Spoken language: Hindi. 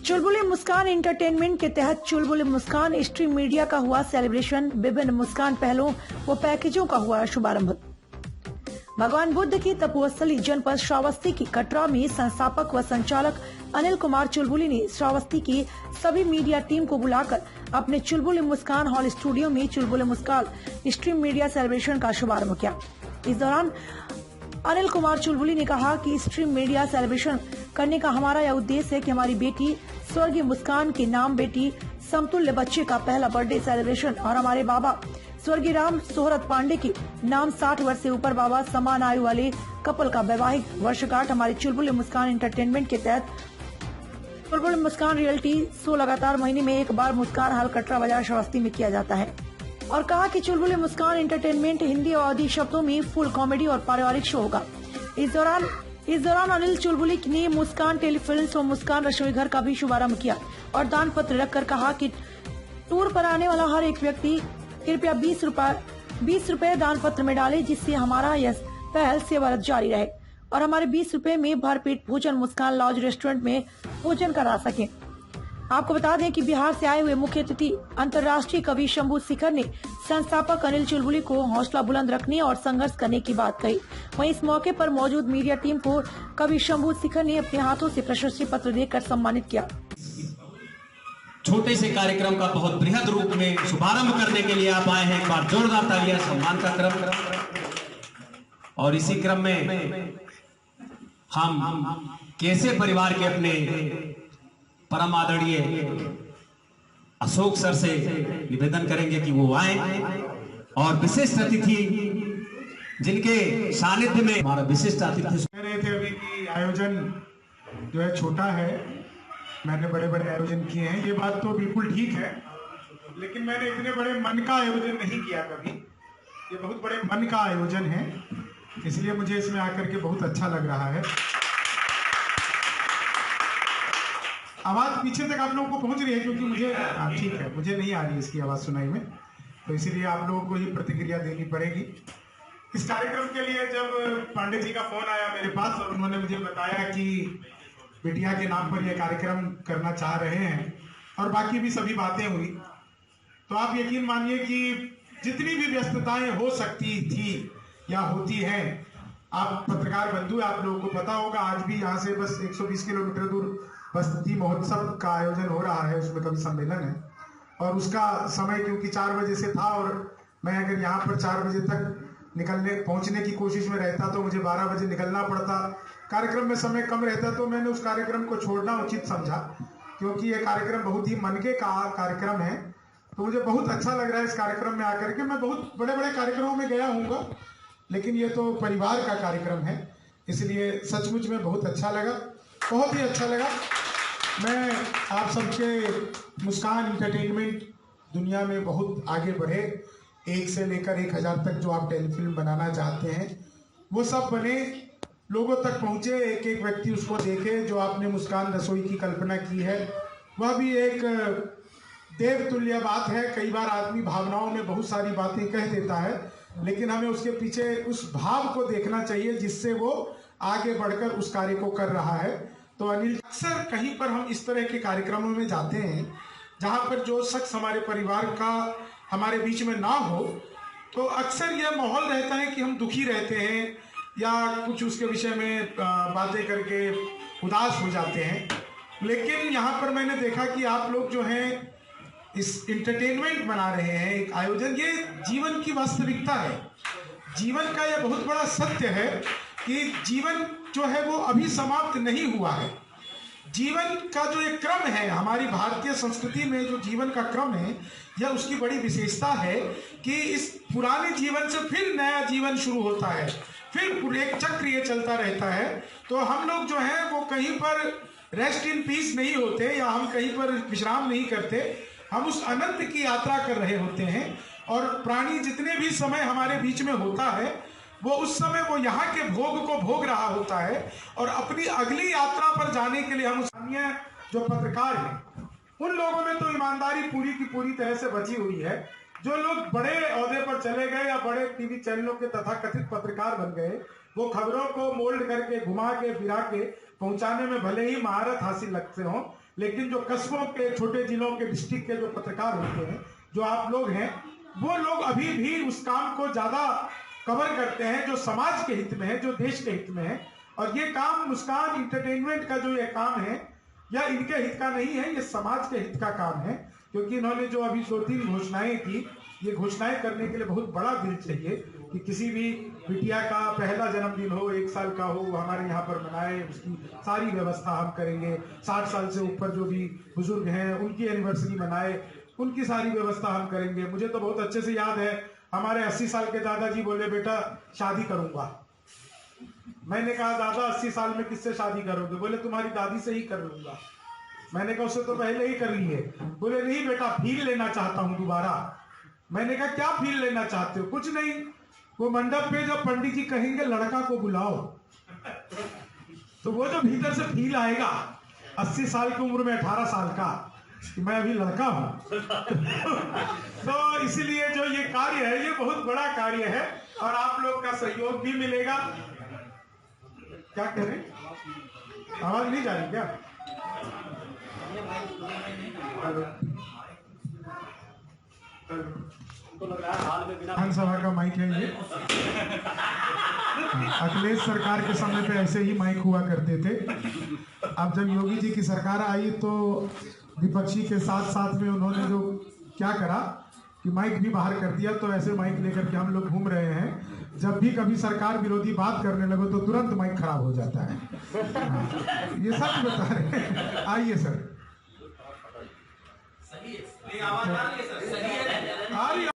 चुलबुली मुस्कान एंटरटेनमेंट के तहत चुलबुली मुस्कान स्ट्रीम मीडिया का हुआ सेलिब्रेशन। विभिन्न मुस्कान पहलों व पैकेजों का हुआ शुभारंभ। भगवान बुद्ध की तपोस्थली जनपद श्रावस्ती की कटरा में संस्थापक व संचालक अनिल कुमार चुलबुली ने श्रावस्ती की सभी मीडिया टीम को बुलाकर अपने चुलबुली मुस्कान हॉल स्टूडियो में चुलबुली मुस्कान स्ट्रीम मीडिया सेलिब्रेशन का शुभारंभ किया। इस दौरान अनिल कुमार चुलबुली ने कहा कि स्ट्रीम मीडिया सेलिब्रेशन करने का हमारा यह उद्देश्य है कि हमारी बेटी स्वर्गीय मुस्कान के नाम बेटी समतुल्य बच्चे का पहला बर्थडे सेलिब्रेशन और हमारे बाबा स्वर्गीय राम सोहरत पांडे के नाम 60 वर्ष से ऊपर बाबा समान आयु वाले कपल का वैवाहिक वर्षगांठ हमारे चुलबुली मुस्कान एंटरटेनमेंट के तहत चुलबुली मुस्कान रियलिटी शो लगातार महीने में एक बार मुस्कान हॉल कटरा बाजार श्रावस्ती में किया जाता है और कहा कि चुलबुली मुस्कान एंटरटेनमेंट हिंदी और अवधी शब्दों में फुल कॉमेडी और पारिवारिक शो होगा। इस दौरान अनिल चुलबुली ने मुस्कान टेलीफिल्म्स और मुस्कान रसोई घर का भी शुभारंभ किया और दान पत्र रखकर कहा कि टूर पर आने वाला हर एक व्यक्ति कृपया 20 रुपए दान पत्र में डाले, जिससे हमारा यह पहल सेवारत जारी रहे और हमारे 20 रुपए में भरपेट भोजन मुस्कान लॉज रेस्टोरेंट में भोजन करा सके। आपको बता दें कि बिहार से आए हुए मुख्य अतिथि अंतर्राष्ट्रीय कवि शंभू शिखर ने संस्थापक अनिल चुलबुली को हौसला बुलंद रखने और संघर्ष करने की बात कही। वहीं इस मौके पर मौजूद मीडिया टीम को कवि शंभू शिखर ने अपने हाथों से प्रशस्ति पत्र देकर सम्मानित किया। छोटे से कार्यक्रम का बहुत बृहद रूप में शुभारंभ करने के लिए आप आए हैं। एक बार जोरदार तालियां सम्मान का क्रम। और इसी क्रम में हम कैसे परिवार के अपने परम आदरणीय अशोक सर से निवेदन करेंगे कि वो आए और विशिष्ट अतिथि जिनके सानिध्य में हमारा विशिष्ट अतिथि कह रहे थे अभी कि आयोजन जो है छोटा है, मैंने बड़े बड़े आयोजन किए हैं, ये बात तो बिल्कुल ठीक है, लेकिन मैंने इतने बड़े मन का आयोजन नहीं किया कभी। ये बहुत बड़े मन का आयोजन है, इसलिए मुझे इसमें आकर के बहुत अच्छा लग रहा है। आवाज पीछे तक आप लोगों को पहुंच रही है क्योंकि मुझे ठीक है, मुझे नहीं आ रही इसकी आवाज सुनाई में, तो इसीलिए आप लोगों को ही प्रतिक्रिया देनी पड़ेगी। इस कार्यक्रम के लिए जब पांडे जी का फोन आया मेरे पास और उन्होंने मुझे बताया कि बिटिया के नाम पर यह कार्यक्रम करना चाह रहे हैं और बाकी भी सभी बातें हुई, तो आप यकीन मानिए कि जितनी भी व्यस्तताएं हो सकती थी या होती हैं, आप पत्रकार बंधु, आप लोगों को पता होगा आज भी यहाँ से बस 120 किलोमीटर दूर बस्ती महोत्सव का आयोजन हो रहा है, उसमें कवि सम्मेलन है और उसका समय क्योंकि 4 बजे से था और मैं अगर यहाँ पर 4 बजे तक पहुंचने की कोशिश में रहता तो मुझे 12 बजे निकलना पड़ता। कार्यक्रम में समय कम रहता तो मैंने उस कार्यक्रम को छोड़ना उचित समझा, क्योंकि ये कार्यक्रम बहुत ही मनके का कार्यक्रम है। तो मुझे बहुत अच्छा लग रहा है इस कार्यक्रम में आकर के। मैं बहुत बड़े बड़े कार्यक्रमों में गया हूँगा, लेकिन ये तो परिवार का कार्यक्रम है, इसलिए सचमुच में बहुत अच्छा लगा, बहुत ही अच्छा लगा। मैं आप सबके मुस्कान एंटरटेनमेंट दुनिया में बहुत आगे बढ़े, 1 से लेकर 1000 तक जो आप टेलीफिल्म बनाना चाहते हैं वो सब बने, लोगों तक पहुँचे, एक एक व्यक्ति उसको देखे। जो आपने मुस्कान रसोई की कल्पना की है वह भी एक देवतुल्य बात है। कई बार आदमी भावनाओं में बहुत सारी बातें कह देता है, लेकिन हमें उसके पीछे उस भाव को देखना चाहिए जिससे वो आगे बढ़कर उस कार्य को कर रहा है। तो अनिल, अक्सर कहीं पर हम इस तरह के कार्यक्रमों में जाते हैं जहां पर जो शख्स हमारे परिवार का हमारे बीच में ना हो, तो अक्सर यह माहौल रहता है कि हम दुखी रहते हैं या कुछ उसके विषय में बातें करके उदास हो जाते हैं। लेकिन यहाँ पर मैंने देखा कि आप लोग जो हैं इस एंटरटेनमेंट बना रहे हैं, एक आयोजन, ये जीवन की वास्तविकता है। जीवन का यह बहुत बड़ा सत्य है कि जीवन जो है वो अभी समाप्त नहीं हुआ है। जीवन का जो एक क्रम है, हमारी भारतीय संस्कृति में जो जीवन का क्रम है, यह उसकी बड़ी विशेषता है कि इस पुराने जीवन से फिर नया जीवन शुरू होता है, फिर एक चक्र ये चलता रहता है। तो हम लोग जो हैं वो कहीं पर रेस्ट इन पीस नहीं होते या हम कहीं पर विश्राम नहीं करते, हम उस अनंत की यात्रा कर रहे होते हैं। और प्राणी जितने भी समय हमारे बीच में होता है वो उस समय वो यहाँ के भोग को भोग रहा होता है और अपनी अगली यात्रा पर जाने के लिए हम स्थानीय जो पत्रकार हैं उन लोगों में तो ईमानदारी पूरी की पूरी तरह से बची हुई है। जो लोग बड़े ओहदे पर चले गए या बड़े टीवी चैनलों के तथाकथित पत्रकार बन गए, वो खबरों को मोल्ड करके घुमा के फिरा के पहुंचाने में भले ही महारत हासिल लगते हो, लेकिन जो कस्बों के, छोटे जिलों के, डिस्ट्रिक्ट के जो पत्रकार होते हैं, जो आप लोग हैं, वो लोग अभी भी उस काम को ज्यादा कवर करते हैं जो समाज के हित में है, जो देश के हित में है। और ये काम मुस्कान इंटरटेनमेंट का जो ये काम है, या इनके हित का नहीं है, ये समाज के हित का काम है। क्योंकि इन्होंने जो अभी 2-3 घोषणाएं की, ये घोषणाएं करने के लिए बहुत बड़ा दिल चाहिए कि किसी भी बिटिया का पहला जन्मदिन हो, 1 साल का हो, वो हमारे यहाँ पर मनाए, उसकी सारी व्यवस्था हम करेंगे। 60 साल से ऊपर जो भी बुजुर्ग हैं, उनकी एनिवर्सरी मनाए, उनकी सारी व्यवस्था हम करेंगे। मुझे तो बहुत अच्छे से याद है, हमारे 80 साल के दादाजी बोले, बेटा शादी करूंगा। मैंने कहा, दादा 80 साल में किससे शादी करोगे? बोले, तुम्हारी दादी से ही कर लूंगा। मैंने कहा, उससे तो पहले ही कर ली है। बोले, नहीं बेटा, फील लेना चाहता हूं दोबारा। मैंने कहा, क्या फील लेना चाहते हो? कुछ नहीं, वो मंडप पे जब पंडित जी कहेंगे लड़का को बुलाओ, तो वो जो भीतर से फील आएगा 80 साल की उम्र में 18 साल का, कि मैं अभी लड़का हूं। तो इसीलिए जो ये कार्य है, ये बहुत बड़ा कार्य है और आप लोग का सहयोग भी मिलेगा। क्या कह रहे हैं? आवाज नहीं जा रही क्या? विधानसभा का माइक है ये। अखिलेश सरकार के समय पे ऐसे ही माइक हुआ करते थे। अब जब योगी जी की सरकार आई तो विपक्षी के साथ साथ में उन्होंने जो क्या करा कि माइक भी बाहर कर दिया। तो ऐसे माइक लेकर के हम लोग घूम रहे हैं। जब भी कभी सरकार विरोधी बात करने लगो तो तुरंत माइक खराब हो जाता है। ये सच बता रहे हैं। आइए सर। आवाज आ रही है सर? आ रही